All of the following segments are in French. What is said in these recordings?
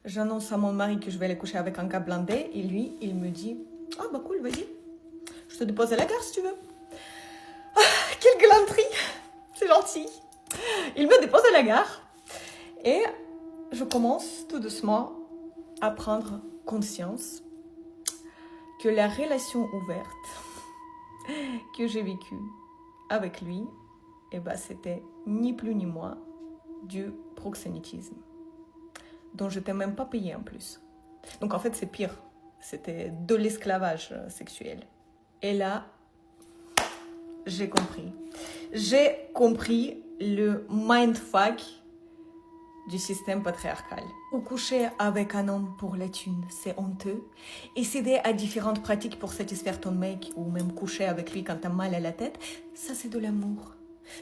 J'annonce à mon mari que je vais aller coucher avec un gars blindé et lui, il me dit « Ah bah cool, vas-y, je te dépose à la gare si tu veux. » Ah, quelle galanterie, c'est gentil. Il me dépose à la gare et je commence tout doucement à prendre conscience que la relation ouverte que j'ai vécue avec lui, eh ben, c'était ni plus ni moins du proxénétisme, dont je n'étais même pas payée en plus. Donc en fait, c'est pire. C'était de l'esclavage sexuel. Et là, j'ai compris. J'ai compris le mindfuck du système patriarcal. Ou coucher avec un homme pour la thune, c'est honteux. Et céder à différentes pratiques pour satisfaire ton mec, ou même coucher avec lui quand t'as mal à la tête, ça c'est de l'amour.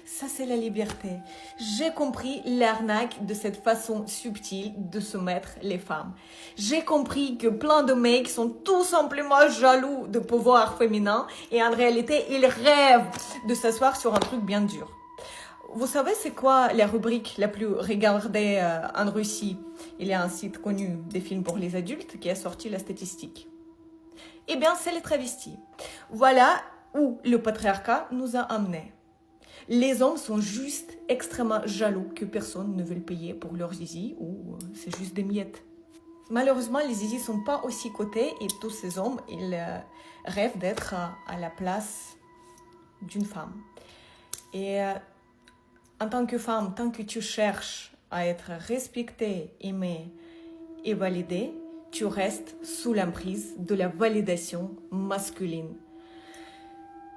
Ça c'est la liberté. J'ai compris l'arnaque de cette façon subtile de soumettre les femmes. J'ai compris que plein de mecs sont tout simplement jaloux de pouvoir féminin et en réalité ils rêvent de s'asseoir sur un truc bien dur. Vous savez c'est quoi la rubrique la plus regardée en Russie? Il y a un site connu des films pour les adultes qui a sorti la statistique. Eh bien c'est les travestis. Voilà où le patriarcat nous a amenés. Les hommes sont juste extrêmement jaloux que personne ne veuille payer pour leur zizi ou c'est juste des miettes. Malheureusement, les zizis sont pas aussi cotés et tous ces hommes, ils rêvent d'être à la place d'une femme. Et en tant que femme, tant que tu cherches à être respectée, aimée et validée, tu restes sous l'emprise de la validation masculine.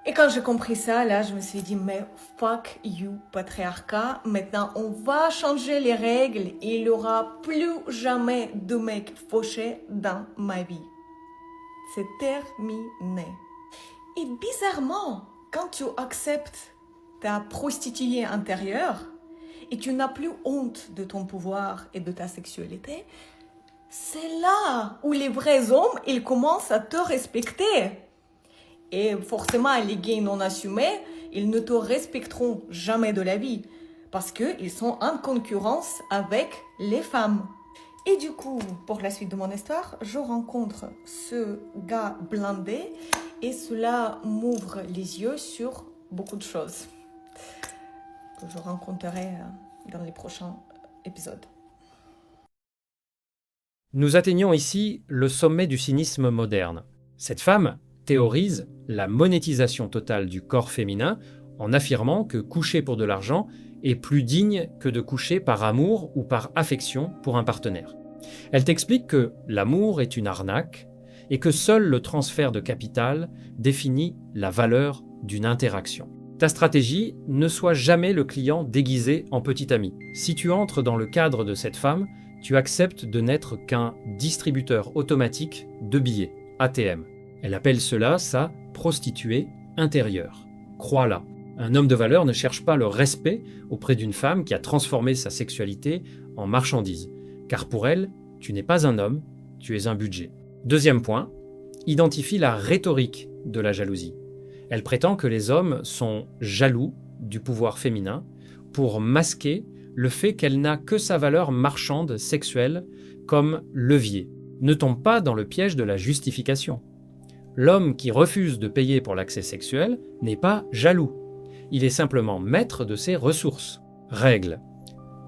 Et quand j'ai compris ça, là, je me suis dit, mais fuck you, patriarcat. Maintenant, on va changer les règles et il n'y aura plus jamais de mecs fauchés dans ma vie. C'est terminé. Et bizarrement, quand tu acceptes ta prostituée intérieure et tu n'as plus honte de ton pouvoir et de ta sexualité, c'est là où les vrais hommes, ils commencent à te respecter. Et forcément, les gays non assumés, ils ne te respecteront jamais de la vie parce qu'ils sont en concurrence avec les femmes. Et du coup, pour la suite de mon histoire, je rencontre ce gars blindé et cela m'ouvre les yeux sur beaucoup de choses que je rencontrerai dans les prochains épisodes. Nous atteignons ici le sommet du cynisme moderne. Cette femme théorise la monétisation totale du corps féminin en affirmant que coucher pour de l'argent est plus digne que de coucher par amour ou par affection pour un partenaire. Elle t'explique que l'amour est une arnaque et que seul le transfert de capital définit la valeur d'une interaction. Ta stratégie, ne sois jamais le client déguisé en petit ami. Si tu entres dans le cadre de cette femme, tu acceptes de n'être qu'un distributeur automatique de billets, ATM. Elle appelle cela sa prostituée intérieure. Crois-la. Un homme de valeur ne cherche pas le respect auprès d'une femme qui a transformé sa sexualité en marchandise. Car pour elle, tu n'es pas un homme, tu es un budget. Deuxième point, identifie la rhétorique de la jalousie. Elle prétend que les hommes sont jaloux du pouvoir féminin pour masquer le fait qu'elle n'a que sa valeur marchande sexuelle comme levier. Ne tombe pas dans le piège de la justification. L'homme qui refuse de payer pour l'accès sexuel n'est pas jaloux. Il est simplement maître de ses ressources. Règle.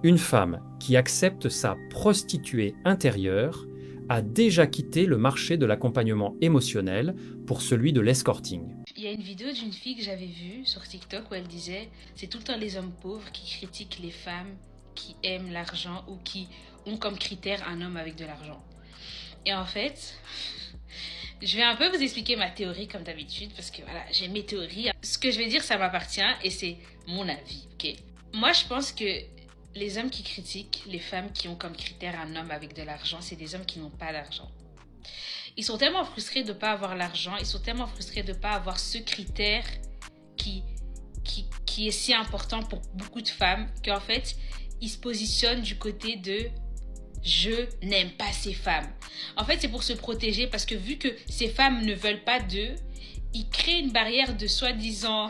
Une femme qui accepte sa prostituée intérieure a déjà quitté le marché de l'accompagnement émotionnel pour celui de l'escorting. Il y a une vidéo d'une fille que j'avais vue sur TikTok où elle disait « C'est tout le temps les hommes pauvres qui critiquent les femmes qui aiment l'argent ou qui ont comme critère un homme avec de l'argent. » Et en fait... je vais un peu vous expliquer ma théorie comme d'habitude parce que voilà, j'ai mes théories. Ce que je vais dire, ça m'appartient et c'est mon avis, ok? Moi, je pense que les hommes qui critiquent les femmes qui ont comme critère un homme avec de l'argent, c'est des hommes qui n'ont pas d'argent. Ils sont tellement frustrés de ne pas avoir l'argent, ils sont tellement frustrés de ne pas avoir ce critère qui est si important pour beaucoup de femmes qu'en fait, ils se positionnent du côté de « je n'aime pas ces femmes ». En fait, c'est pour se protéger parce que vu que ces femmes ne veulent pas d'eux, ils créent une barrière de soi-disant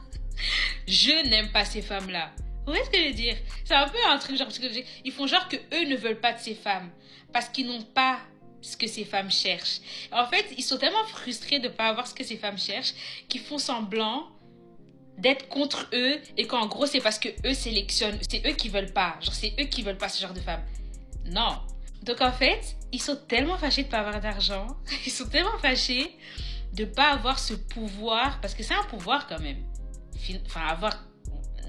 « je n'aime pas ces femmes-là ». Vous voyez ce que je veux dire? C'est un peu un truc genre psychologique. Ils font genre que eux ne veulent pas de ces femmes parce qu'ils n'ont pas ce que ces femmes cherchent. En fait, ils sont tellement frustrés de ne pas avoir ce que ces femmes cherchent qu'ils font semblant d'être contre eux et qu'en gros c'est parce que eux sélectionnent, c'est eux qui veulent pas, genre c'est eux qui veulent pas ce genre de femmes. Non. Donc en fait, ils sont tellement fâchés de pas avoir d'argent, ils sont tellement fâchés de pas avoir ce pouvoir, parce que c'est un pouvoir quand même. Enfin, avoir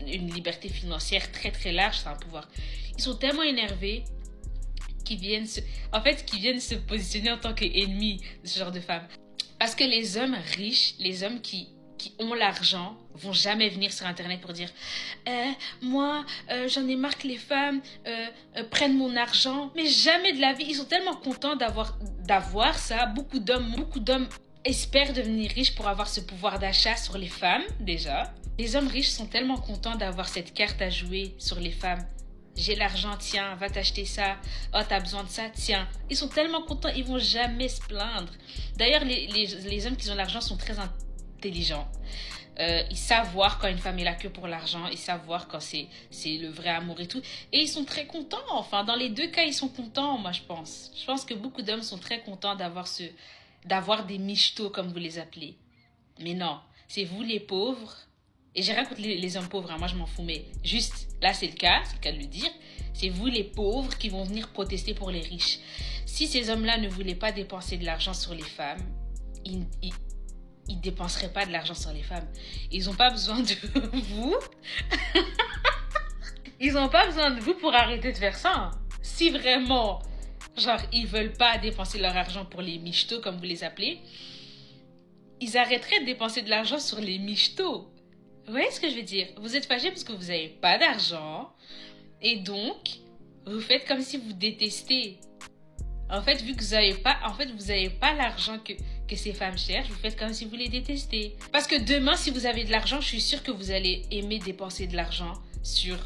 une liberté financière très très large, c'est un pouvoir. Ils sont tellement énervés qu'ils viennent qu'ils viennent se positionner en tant qu'ennemis de ce genre de femmes. Parce que les hommes riches, les hommes qui ont l'argent, vont jamais venir sur internet pour dire moi j'en ai marre que les femmes prennent mon argent. Mais jamais de la vie. Ils sont tellement contents d'avoir ça. Beaucoup d'hommes espèrent devenir riches pour avoir ce pouvoir d'achat sur les femmes déjà. Les hommes riches sont tellement contents d'avoir cette carte à jouer sur les femmes. J'ai l'argent, tiens, va t'acheter ça. Oh, t'as besoin de ça, tiens. Ils sont tellement contents, ils vont jamais se plaindre. D'ailleurs, les hommes qui ont l'argent sont très intelligents. Ils savent voir quand une femme est là que pour l'argent. Ils savent voir quand c'est le vrai amour et tout. Et ils sont très contents. Enfin, dans les deux cas, ils sont contents, moi, je pense. Je pense que beaucoup d'hommes sont très contents d'avoir des michetots, comme vous les appelez. Mais non, c'est vous les pauvres. Et j'ai rien contre les hommes pauvres, hein, moi je m'en fous, mais juste, là c'est le cas de le dire, c'est vous les pauvres qui vont venir protester pour les riches. Si ces hommes-là ne voulaient pas dépenser de l'argent sur les femmes, ils dépenseraient pas de l'argent sur les femmes. Ils n'ont pas besoin de vous. Ils n'ont pas besoin de vous pour arrêter de faire ça. Hein. Si vraiment, genre, ils veulent pas dépenser leur argent pour les michetots, comme vous les appelez, ils arrêteraient de dépenser de l'argent sur les michetots. Vous voyez ce que je veux dire? Vous êtes fâchés parce que vous n'avez pas d'argent. Et donc, vous faites comme si vous détestez. En fait, vu que vous n'avez pas l'argent que ces femmes cherchent, vous faites comme si vous les détestez. Parce que demain, si vous avez de l'argent, je suis sûre que vous allez aimer dépenser de l'argent sur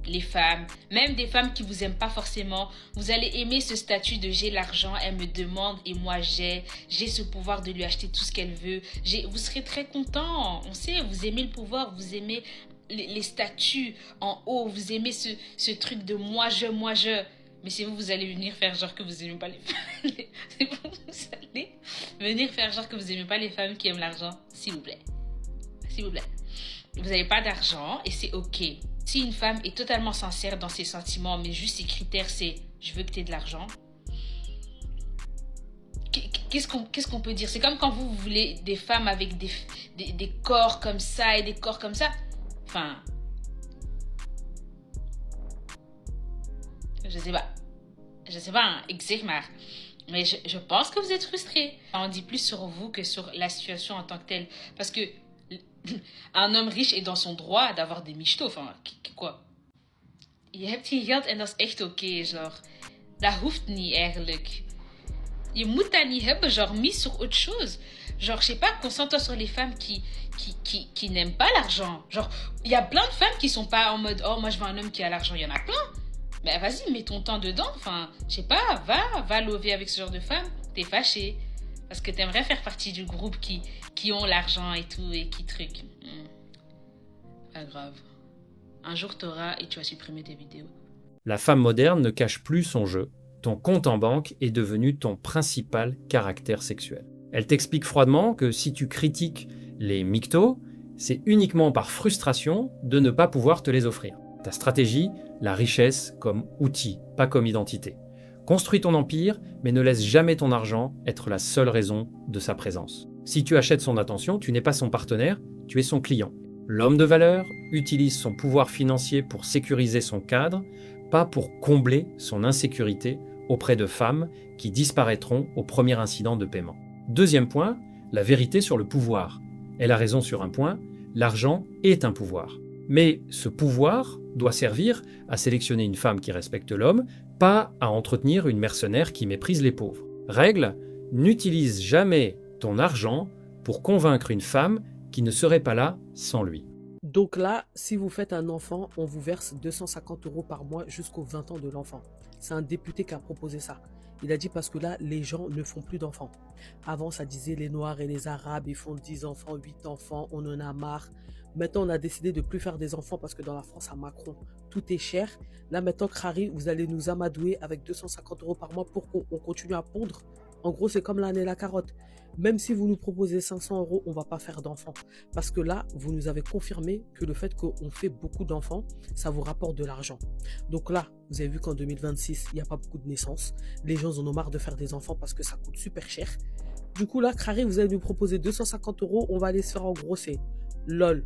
les femmes. Même des femmes qui vous aiment pas forcément. Vous allez aimer ce statut de j'ai l'argent, elle me demande et moi j'ai ce pouvoir de lui acheter tout ce qu'elle veut. Vous serez très content. On sait, vous aimez le pouvoir, vous aimez les statuts en haut, vous aimez ce truc de moi je. Mais c'est vous allez venir faire genre que vous aimez pas les femmes. C'est vous allez venir faire genre que vous aimez pas les femmes qui aiment l'argent. S'il vous plaît. S'il vous plaît. Vous n'avez pas d'argent et c'est ok. Si une femme est totalement sincère dans ses sentiments, mais juste ses critères c'est je veux que tu aies de l'argent, qu'est-ce qu'on peut dire? C'est comme quand vous voulez des femmes avec des corps comme ça et des corps comme ça. Enfin, je sais pas, hein, ik zeg maar. Mais je pense que vous êtes frustrés. On dit plus sur vous que sur la situation en tant que telle. Parce que un homme riche est dans son droit d'avoir des michetots. Enfin, quoi? Je hebt geen geld en dat is echt oké, genre. Dat hoeft niet eigenlijk. Je moet dat niet hebben, genre, mis sur autre chose. Genre, je sais pas, concentre-toi sur les femmes qui n'aiment pas l'argent. Genre, il y a plein de femmes qui sont pas en mode, oh, moi je veux un homme qui a l'argent, il y en a plein. Mais vas-y, mets ton temps dedans. Enfin, je sais pas, va lover avec ce genre de femme. T'es fâché. Parce que t'aimerais faire partie du groupe qui ont l'argent et tout, et qui truc. Pas grave. Un jour t'auras et tu vas supprimer tes vidéos. La femme moderne ne cache plus son jeu. Ton compte en banque est devenu ton principal caractère sexuel. Elle t'explique froidement que si tu critiques les mictos, c'est uniquement par frustration de ne pas pouvoir te les offrir. Ta stratégie, la richesse comme outil, pas comme identité. Construis ton empire, mais ne laisse jamais ton argent être la seule raison de sa présence. Si tu achètes son attention, tu n'es pas son partenaire, tu es son client. L'homme de valeur utilise son pouvoir financier pour sécuriser son cadre, pas pour combler son insécurité auprès de femmes qui disparaîtront au premier incident de paiement. Deuxième point, la vérité sur le pouvoir. Elle a raison sur un point, l'argent est un pouvoir. Mais ce pouvoir doit servir à sélectionner une femme qui respecte l'homme, pas à entretenir une mercenaire qui méprise les pauvres. Règle, n'utilise jamais ton argent pour convaincre une femme qui ne serait pas là sans lui. Donc là, si vous faites un enfant, on vous verse 250 € par mois jusqu'aux 20 ans de l'enfant. C'est un député qui a proposé ça. Il a dit parce que là, les gens ne font plus d'enfants. Avant, ça disait les Noirs et les Arabes, ils font 10 enfants, 8 enfants, on en a marre. Maintenant, on a décidé de plus faire des enfants parce que dans la France, à Macron, tout est cher. Là, maintenant, Crary, vous allez nous amadouer avec 250 € par mois pour qu'on continue à pondre. En gros, c'est comme l'âne et la carotte. Même si vous nous proposez 500 €, on ne va pas faire d'enfants. Parce que là, vous nous avez confirmé que le fait qu'on fait beaucoup d'enfants, ça vous rapporte de l'argent. Donc là, vous avez vu qu'en 2026, il n'y a pas beaucoup de naissances. Les gens en ont marre de faire des enfants parce que ça coûte super cher. Du coup, là, Crary, vous allez nous proposer 250 €, on va aller se faire engrosser. LOL.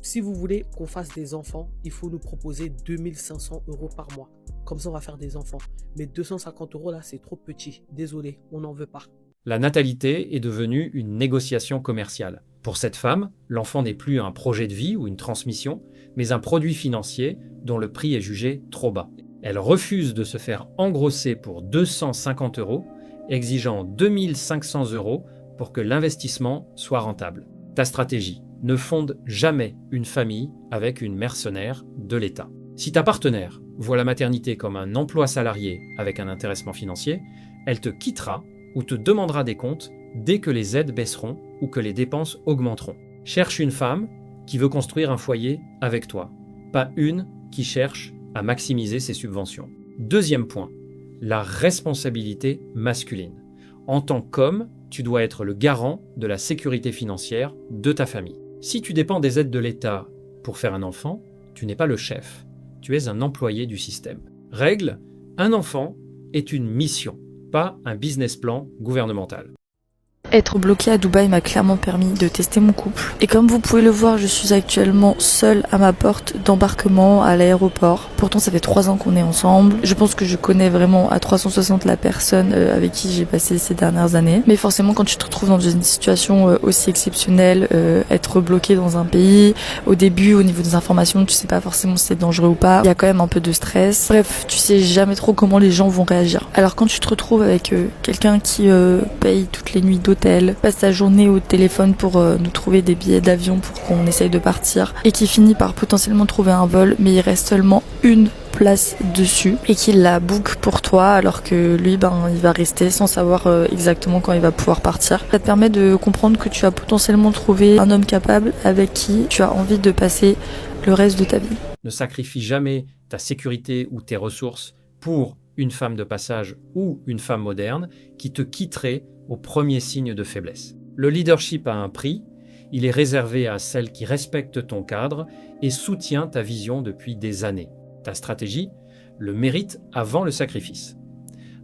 Si vous voulez qu'on fasse des enfants, il faut nous proposer 2500 € par mois. Comme ça, on va faire des enfants. Mais 250 € là, c'est trop petit. Désolé, on n'en veut pas. La natalité est devenue une négociation commerciale. Pour cette femme, l'enfant n'est plus un projet de vie ou une transmission, mais un produit financier dont le prix est jugé trop bas. Elle refuse de se faire engrosser pour 250 €, exigeant 2500 € pour que l'investissement soit rentable. Ta stratégie: ne fonde jamais une famille avec une mercenaire de l'État. Si ta partenaire voit la maternité comme un emploi salarié avec un intéressement financier, elle te quittera ou te demandera des comptes dès que les aides baisseront ou que les dépenses augmenteront. Cherche une femme qui veut construire un foyer avec toi, pas une qui cherche à maximiser ses subventions. Deuxième point, la responsabilité masculine. En tant qu'homme, tu dois être le garant de la sécurité financière de ta famille. Si tu dépends des aides de l'État pour faire un enfant, tu n'es pas le chef, tu es un employé du système. Règle, un enfant est une mission, pas un business plan gouvernemental. Être bloqué à Dubaï m'a clairement permis de tester mon couple. Et comme vous pouvez le voir, je suis actuellement seule à ma porte d'embarquement à l'aéroport. Pourtant, ça fait 3 ans qu'on est ensemble. Je pense que je connais vraiment à 360 la personne avec qui j'ai passé ces dernières années. Mais forcément, quand tu te retrouves dans une situation aussi exceptionnelle, être bloqué dans un pays, au début, au niveau des informations, tu sais pas forcément si c'est dangereux ou pas. Il y a quand même un peu de stress. Bref, tu sais jamais trop comment les gens vont réagir. Alors quand tu te retrouves avec quelqu'un qui paye toutes les nuits d'hôtel, passe sa journée au téléphone pour nous trouver des billets d'avion pour qu'on essaye de partir et qui finit par potentiellement trouver un vol, mais il reste seulement une place dessus et qu'il la book pour toi alors que lui il va rester sans savoir exactement quand il va pouvoir partir. Ça te permet de comprendre que tu as potentiellement trouvé un homme capable avec qui tu as envie de passer le reste de ta vie. Ne sacrifie jamais ta sécurité ou tes ressources pour une femme de passage ou une femme moderne qui te quitterait au premier signe de faiblesse. Le leadership a un prix, il est réservé à celle qui respecte ton cadre et soutient ta vision depuis des années. Ta stratégie, le mérite avant le sacrifice.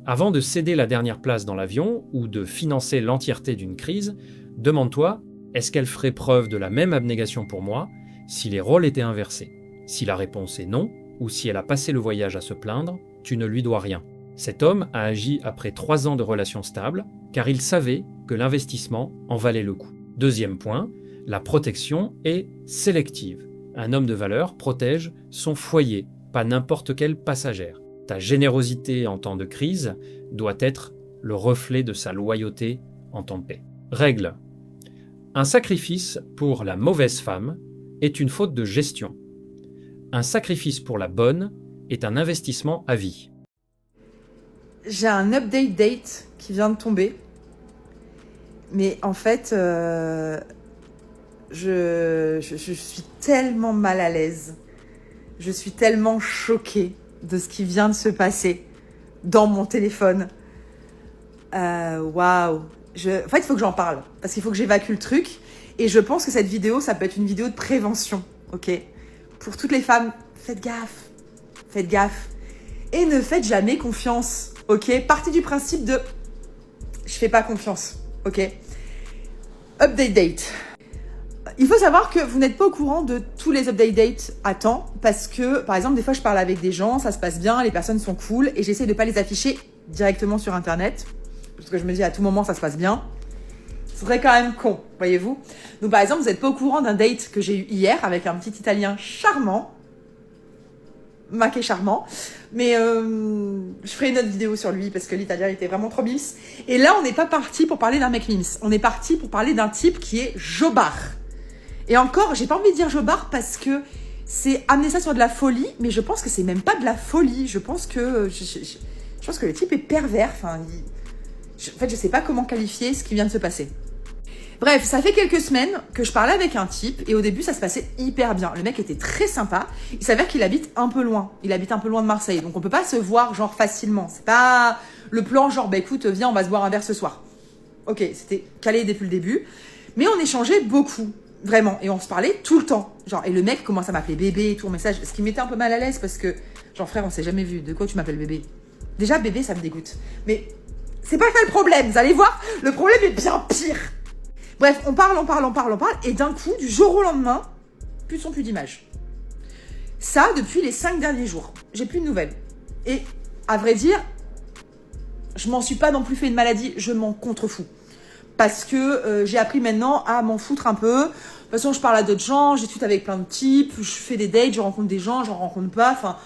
Avant de céder la dernière place dans l'avion ou de financer l'entièreté d'une crise, demande-toi, est-ce qu'elle ferait preuve de la même abnégation pour moi si les rôles étaient inversés? Si la réponse est non, ou si elle a passé le voyage à se plaindre, tu ne lui dois rien. Cet homme a agi après 3 ans de relations stables, car il savait que l'investissement en valait le coup. Deuxième point, la protection est sélective. Un homme de valeur protège son foyer, pas n'importe quelle passagère. Ta générosité en temps de crise doit être le reflet de sa loyauté en temps de paix. Règle. Un sacrifice pour la mauvaise femme est une faute de gestion. Un sacrifice pour la bonne est un investissement à vie. J'ai un update date qui vient de tomber. Mais en fait, je suis tellement mal à l'aise. Je suis tellement choquée de ce qui vient de se passer dans mon téléphone. Waouh. En fait, il faut que j'en parle. Parce qu'il faut que j'évacue le truc. Et je pense que cette vidéo, ça peut être une vidéo de prévention. Ok ? Pour toutes les femmes, faites gaffe. Faites gaffe. Et ne faites jamais confiance. Ok ? Partez du principe de je fais pas confiance. Ok ? Update date. Il faut savoir que vous n'êtes pas au courant de tous les update dates à temps parce que, par exemple, des fois, je parle avec des gens, ça se passe bien, les personnes sont cool et j'essaie de pas les afficher directement sur Internet parce que je me dis à tout moment, ça se passe bien. Ce serait quand même con, voyez-vous. Donc, par exemple, vous n'êtes pas au courant d'un date que j'ai eu hier avec un petit Italien charmant. Mac est charmant. Mais je ferai une autre vidéo sur lui parce que l'Italien était vraiment trop mims. Et là, on n'est pas parti pour parler d'un mec mims. On est parti pour parler d'un type qui est jobard. Et encore, j'ai pas envie de dire jobard parce que c'est amener ça sur de la folie, mais je pense que c'est même pas de la folie. Je pense que je pense que le type est pervers. Enfin, en fait, je sais pas comment qualifier ce qui vient de se passer. Bref, ça fait quelques semaines que je parlais avec un type et au début ça se passait hyper bien. Le mec était très sympa. Il s'avère qu'il habite un peu loin. Il habite un peu loin de Marseille, donc on peut pas se voir genre facilement. C'est pas le plan genre bah écoute viens on va se boire un verre ce soir. Ok, c'était calé depuis le début, mais on échangeait beaucoup, vraiment, et on se parlait tout le temps. Genre et le mec commence à m'appeler bébé et tout en message, ce qui m'était un peu mal à l'aise parce que genre frère on s'est jamais vu. De quoi tu m'appelles bébé? Déjà bébé ça me dégoûte. Mais c'est pas ça le problème. Vous allez voir, le problème est bien pire. Bref, on parle, et d'un coup, du jour au lendemain, plus de son, plus d'image. Ça, depuis les 5 derniers jours. J'ai plus de nouvelles. Et, à vrai dire, je m'en suis pas non plus fait une maladie, je m'en contrefous. Parce que j'ai appris maintenant à m'en foutre un peu. De toute façon, je parle à d'autres gens, je discute avec plein de types, je fais des dates, je rencontre des gens, j'en rencontre pas, enfin,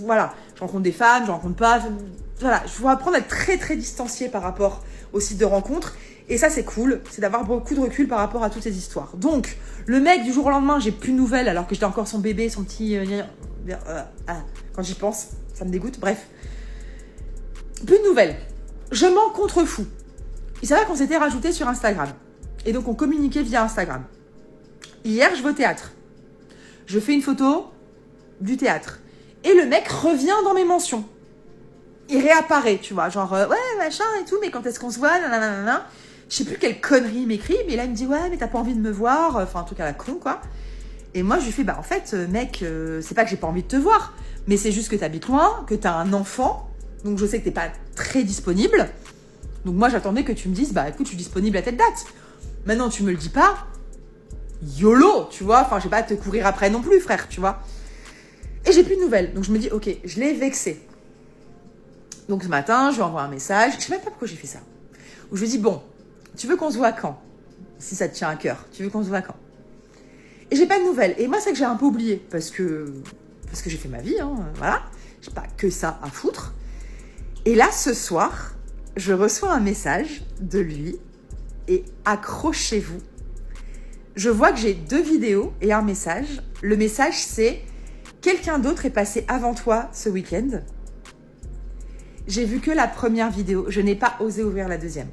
voilà. Je rencontre des femmes, je rencontre pas, voilà. Je dois apprendre à être très très distanciée par rapport aux sites de rencontres. Et ça, c'est cool, c'est d'avoir beaucoup de recul par rapport à toutes ces histoires. Donc, le mec, du jour au lendemain, j'ai plus de nouvelles, alors que j'étais encore son bébé, son petit... quand j'y pense, ça me dégoûte, bref. Plus de nouvelles. Je m'en contrefous. Il s'avère qu'on s'était rajouté sur Instagram. Et donc, on communiquait via Instagram. Hier, je vais au théâtre. Je fais une photo du théâtre. Et le mec revient dans mes mentions. Il réapparaît, tu vois, genre, ouais, machin et tout, mais quand est-ce qu'on se voit, nanana. Je sais plus quelle connerie il m'écrit, mais là il me dit ouais mais t'as pas envie de me voir, enfin un truc à la con quoi. Et moi je lui fais bah en fait mec c'est pas que j'ai pas envie de te voir, mais c'est juste que t'habites loin, que t'as un enfant, donc je sais que t'es pas très disponible. Donc moi j'attendais que tu me dises bah écoute je suis disponible à telle date. Maintenant tu me le dis pas, YOLO tu vois, enfin je vais pas te courir après non plus frère tu vois. Et j'ai plus de nouvelles, donc je me dis ok je l'ai vexé. Donc ce matin je lui envoie un message, je sais même pas pourquoi j'ai fait ça, où je lui dis bon tu veux qu'on se voit quand? Si ça te tient à cœur, tu veux qu'on se voit quand? Et j'ai pas de nouvelles. Et moi, c'est que j'ai un peu oublié. Parce que j'ai fait ma vie, hein, voilà. J'ai pas que ça à foutre. Et là, ce soir, je reçois un message de lui. Et accrochez-vous. Je vois que j'ai 2 vidéos et un message. Le message, c'est « Quelqu'un d'autre est passé avant toi ce week-end. J'ai vu que la première vidéo. Je n'ai pas osé ouvrir la deuxième. »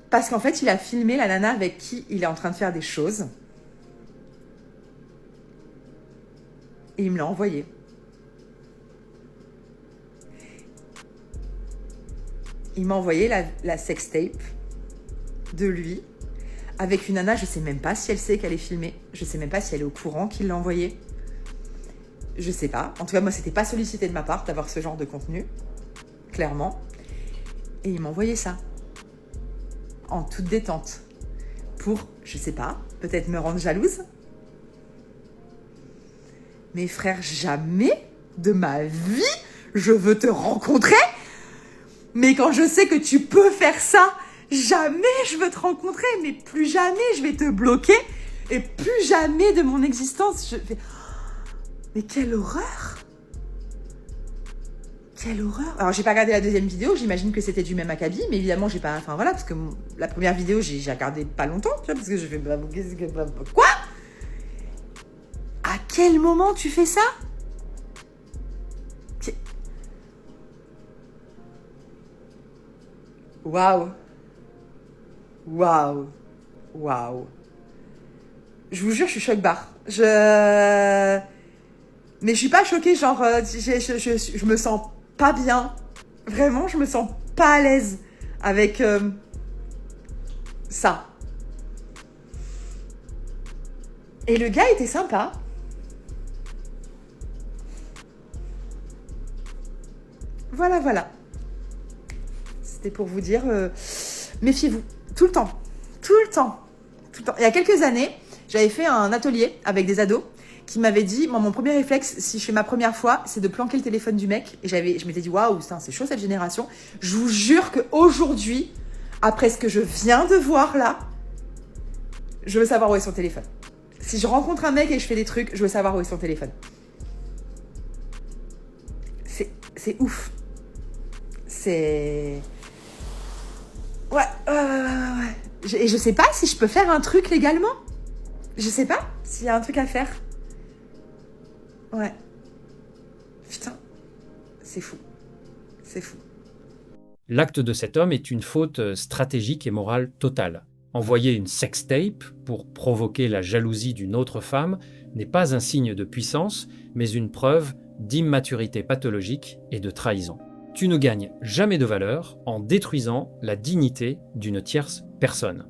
Parce qu'en fait, il a filmé la nana avec qui il est en train de faire des choses. Et il me l'a envoyé. Il m'a envoyé la sextape de lui avec une nana, je sais même pas si elle sait qu'elle est filmée. Je sais même pas si elle est au courant qu'il l'a envoyé. Je sais pas. En tout cas, moi, c'était pas sollicité de ma part d'avoir ce genre de contenu. Clairement. Et il m'a envoyé ça. En toute détente. Pour, je sais pas, peut-être me rendre jalouse. Mais frère, jamais de ma vie, je veux te rencontrer. Mais quand je sais que tu peux faire ça, jamais je veux te rencontrer. Mais plus jamais je vais te bloquer. Et plus jamais de mon existence, je vais... Mais quelle horreur! Quelle horreur! Alors, j'ai pas regardé la deuxième vidéo, j'imagine que c'était du même acabit, mais évidemment, j'ai pas... Enfin, voilà, parce que la première vidéo, j'ai regardé pas longtemps, tu vois, parce que je fais... Quoi? À quel moment tu fais ça? Waouh! Waouh! Waouh! Je vous jure, je suis choc-barre. Mais je suis pas choquée, genre, je me sens pas bien. Vraiment, je me sens pas à l'aise avec ça. Et le gars était sympa. Voilà, voilà. C'était pour vous dire, méfiez-vous. Tout le temps. Tout le temps. Tout le temps. Il y a quelques années, j'avais fait un atelier avec des ados qui m'avait dit, moi, mon premier réflexe, si je fais ma première fois, c'est de planquer le téléphone du mec. Et je m'étais dit, waouh, c'est chaud cette génération. Je vous jure qu'aujourd'hui, après ce que je viens de voir là, je veux savoir où est son téléphone. Si je rencontre un mec et je fais des trucs, je veux savoir où est son téléphone. C'est ouf. C'est... Ouais. Et je sais pas si je peux faire un truc légalement. Je sais pas s'il y a un truc à faire. Ouais. Putain. C'est fou. C'est fou. L'acte de cet homme est une faute stratégique et morale totale. Envoyer une sextape pour provoquer la jalousie d'une autre femme n'est pas un signe de puissance, mais une preuve d'immaturité pathologique et de trahison. Tu ne gagnes jamais de valeur en détruisant la dignité d'une tierce personne.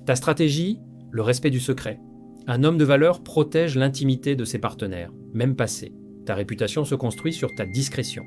Ta stratégie, le respect du secret. Un homme de valeur protège l'intimité de ses partenaires, même passés. Ta réputation se construit sur ta discrétion.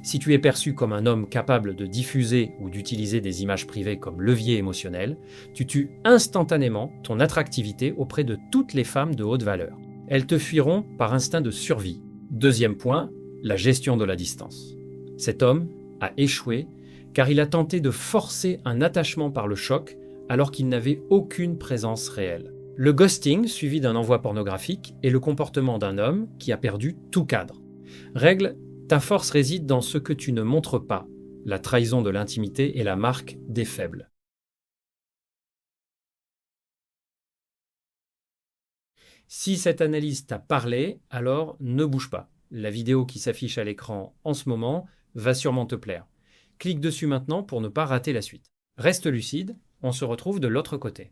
Si tu es perçu comme un homme capable de diffuser ou d'utiliser des images privées comme levier émotionnel, tu tues instantanément ton attractivité auprès de toutes les femmes de haute valeur. Elles te fuiront par instinct de survie. Deuxième point, la gestion de la distance. Cet homme a échoué car il a tenté de forcer un attachement par le choc alors qu'il n'avait aucune présence réelle. Le ghosting, suivi d'un envoi pornographique, est le comportement d'un homme qui a perdu tout cadre. Règle: ta force réside dans ce que tu ne montres pas. La trahison de l'intimité est la marque des faibles. Si cette analyse t'a parlé, alors ne bouge pas. La vidéo qui s'affiche à l'écran en ce moment va sûrement te plaire. Clique dessus maintenant pour ne pas rater la suite. Reste lucide, on se retrouve de l'autre côté.